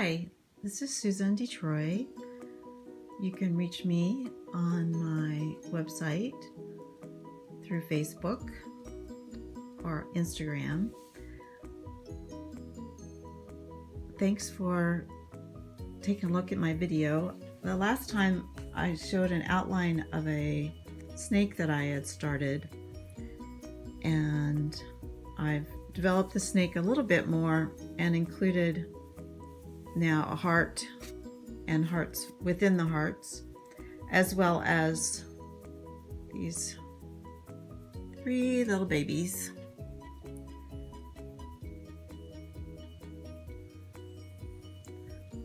Hi, this is Susan Detroy. You can reach me on my website through Facebook or Instagram. Thanks for taking a look at my video. The last time I showed an outline of a snake that I had started, and I've developed the snake a little bit more and included now a heart and hearts within the hearts, as well as these 3 little babies.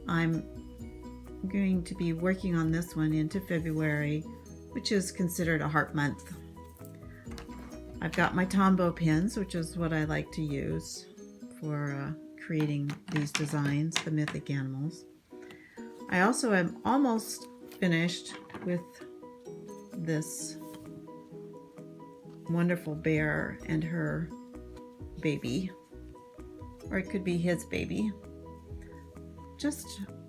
I'm going to be working on this one into February, which is considered a heart month. I've got my Tombow pins, which is what I like to use for creating these designs, the mythic animals. I also am almost finished with this wonderful bear and her baby, or it could be his baby.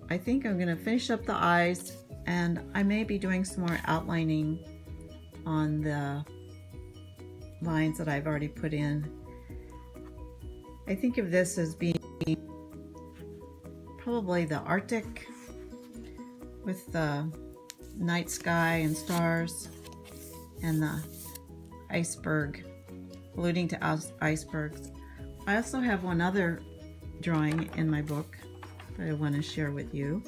I think I'm going to finish up the eyes, and I may be doing some more outlining on the lines that I've already put in. I think of this as being probably the Arctic with the night sky and stars, and the iceberg, alluding to icebergs. I also have one other drawing in my book that I want to share with you.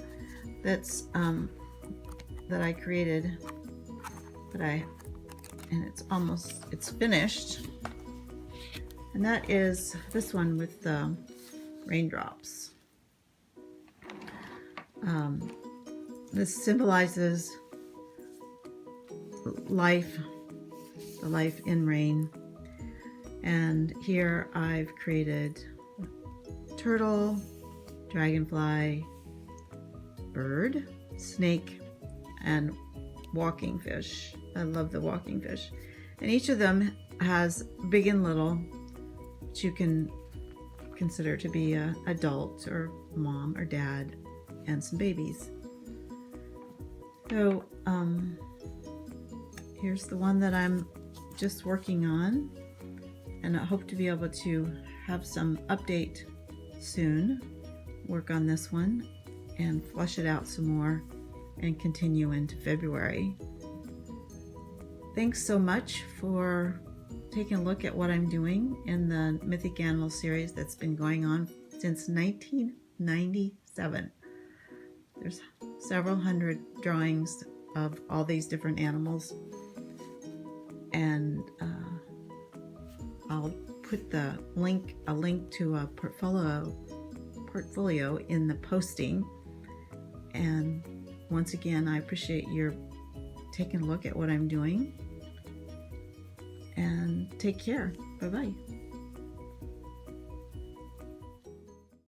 That's that I created, and it's finished, and that is this one with the raindrops. This symbolizes life, the life in rain. And here I've created turtle, dragonfly, bird, snake, and walking fish. I love the walking fish. And each of them has big and little, which you can consider to be an adult or mom or dad, and some babies. So here's the one that I'm just working on, and I hope to be able to have some update soon, work on this one and flush it out some more and continue into February. Thanks so much for taking a look at what I'm doing in the Mythic Animal series that's been going on since 1997. There's several hundred drawings of all these different animals, and I'll put a link to a portfolio in the posting. And once again, I appreciate your taking a look at what I'm doing, and take care. Bye-bye.